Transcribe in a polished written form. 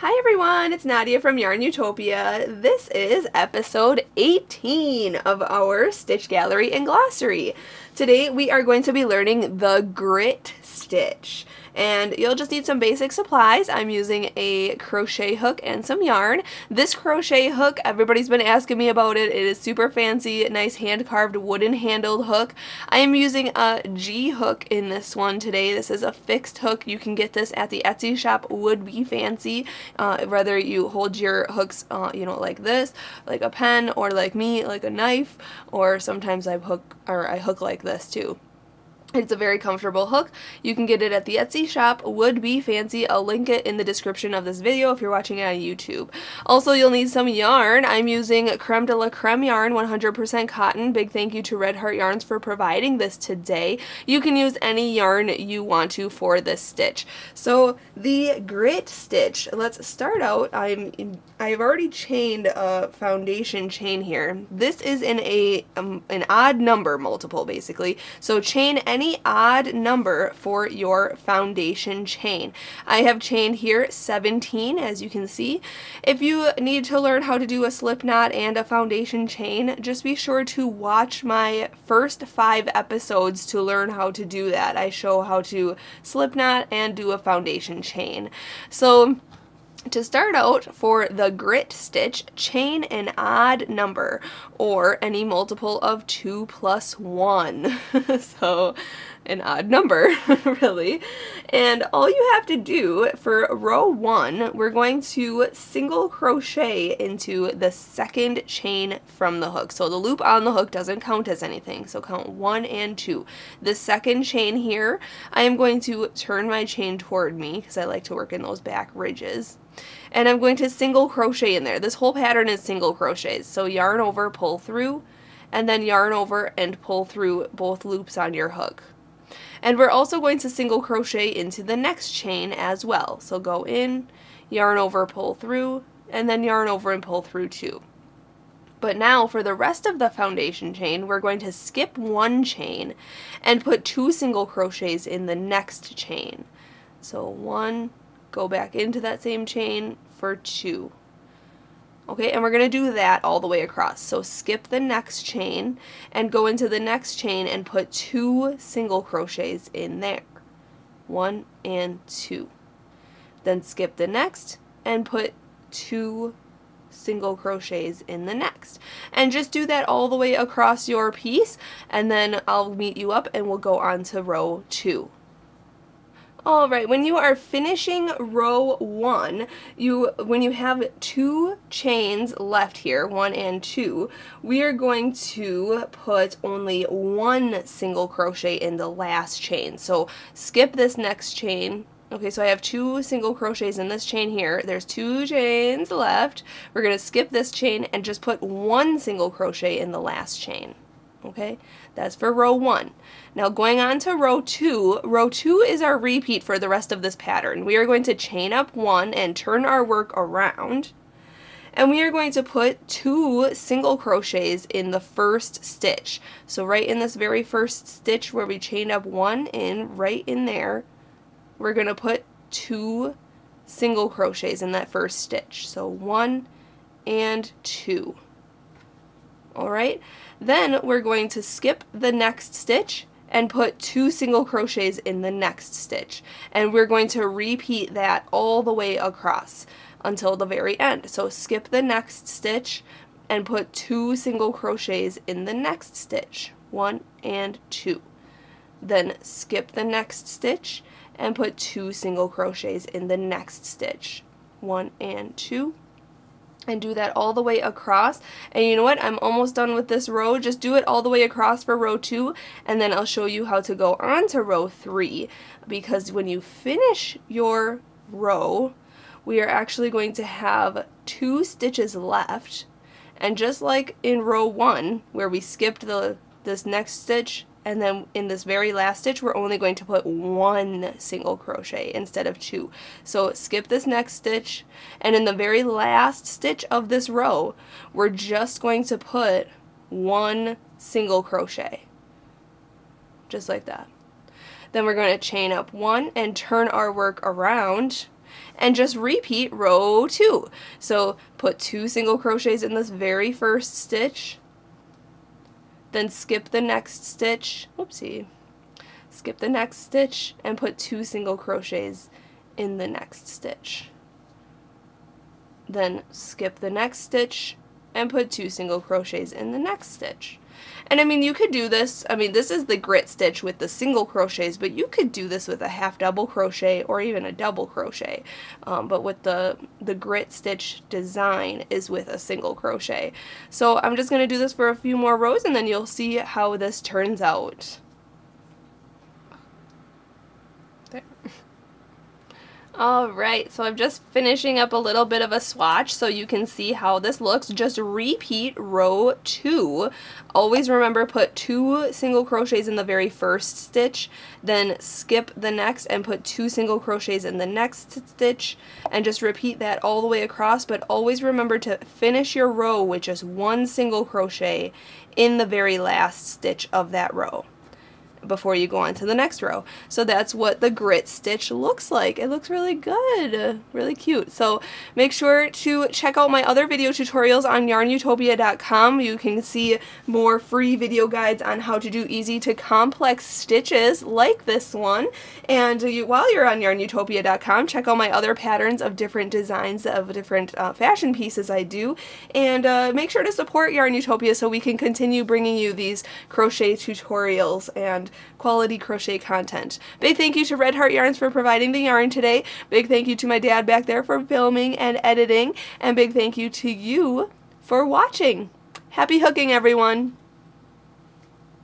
Hi everyone, it's Nadia from YARNutopia. This is episode 18 of our Stitch Gallery and Glossary. Today we are going to be learning the grit stitch. And you'll just need some basic supplies. I'm using a crochet hook and some yarn. This crochet hook, everybody's been asking me about it. It is super fancy, nice hand-carved wooden handled hook. I am using a G hook in this one today. This is a fixed hook. You can get this at the Etsy shop, Would Be Fancy. Whether you hold your hooks, like this, like a pen, or like me, like a knife, or sometimes I hook like this too. It's a very comfortable hook. You can get it at the Etsy shop, Would Be Fancy. I'll link it in the description of this video if you're watching it on YouTube. Also, you'll need some yarn. I'm using Creme de la Creme yarn, 100% cotton. Big thank you to Red Heart Yarns for providing this today. You can use any yarn you want to for this stitch. So the grit stitch, let's start out. I've already chained a foundation chain here. This is in an odd number multiple basically. So chain any odd number for your foundation chain. I have chained here 17, as you can see. If you need to learn how to do a slip knot and a foundation chain, just be sure to watch my first 5 episodes to learn how to do that. I show how to slip knot and do a foundation chain. So to start out, for the grit stitch, chain an odd number or any multiple of 2 plus 1. So an odd number, really. And all you have to do for row 1, we're going to single crochet into the second chain from the hook. So the loop on the hook doesn't count as anything, so count 1 and 2. The second chain here, I am going to turn my chain toward me because I like to work in those back ridges. And I'm going to single crochet in there. This whole pattern is single crochets. So yarn over, pull through, and then yarn over and pull through both loops on your hook. And we're also going to single crochet into the next chain as well. So go in, yarn over, pull through, and then yarn over and pull through too. But now for the rest of the foundation chain, we're going to skip one chain and put 2 single crochets in the next chain. So 1, go back into that same chain for 2. Okay, and we're going to do that all the way across. So skip the next chain and go into the next chain and put 2 single crochets in there. 1 and 2. Then skip the next and put 2 single crochets in the next. And just do that all the way across your piece, and then I'll meet you up and we'll go on to row 2. Alright, when you are finishing row 1, when you have 2 chains left here, 1 and 2, we are going to put only 1 single crochet in the last chain. So skip this next chain. Okay, so I have 2 single crochets in this chain here. There's 2 chains left. We're going to skip this chain and just put 1 single crochet in the last chain. Okay, that's for row 1. Now going on to row 2 is our repeat for the rest of this pattern. We are going to chain up 1 and turn our work around, and we are going to put 2 single crochets in the first stitch. So right in this very first stitch where we chained up 1 in, right in there, we're going to put 2 single crochets in that first stitch. So 1 and 2. Alright, then we're going to skip the next stitch and put 2 single crochets in the next stitch. And we're going to repeat that all the way across until the very end. So skip the next stitch and put 2 single crochets in the next stitch. 1 and 2. Then skip the next stitch and put 2 single crochets in the next stitch. 1 and 2. And do that all the way across. And you know what? I'm almost done with this row. Just do it all the way across for row 2, and then I'll show you how to go on to row 3. Because when you finish your row, we are actually going to have 2 stitches left. And just like in row 1, where we skipped this next stitch, and then in this very last stitch we're only going to put 1 single crochet instead of 2. So skip this next stitch, and in the very last stitch of this row we're just going to put 1 single crochet, just like that. Then we're going to chain up 1 and turn our work around, and just repeat row 2. So put 2 single crochets in this very first stitch, then skip the next stitch, whoopsie, skip the next stitch and put 2 single crochets in the next stitch. Then skip the next stitch and put 2 single crochets in the next stitch. And I mean, you could do this, I mean, this is the grit stitch with the single crochets, but you could do this with a half double crochet or even a double crochet. But with the grit stitch design is with a single crochet. So I'm just going to do this for a few more rows and then you'll see how this turns out. Alright, so I'm just finishing up a little bit of a swatch so you can see how this looks. Just repeat row 2. Always remember, put 2 single crochets in the very first stitch, then skip the next and put 2 single crochets in the next stitch, and just repeat that all the way across, but always remember to finish your row with just 1 single crochet in the very last stitch of that row before you go on to the next row. So that's what the grit stitch looks like. It looks really good, really cute. So make sure to check out my other video tutorials on YARNutopia.com. You can see more free video guides on how to do easy to complex stitches like this one. And while you're on YARNutopia.com, check out my other patterns of different designs of different fashion pieces I do. And make sure to support YARNutopia so we can continue bringing you these crochet tutorials and quality crochet content. Big thank you to Red Heart Yarns for providing the yarn today. Big thank you to my dad back there for filming and editing. And big thank you to you for watching. Happy hooking, everyone!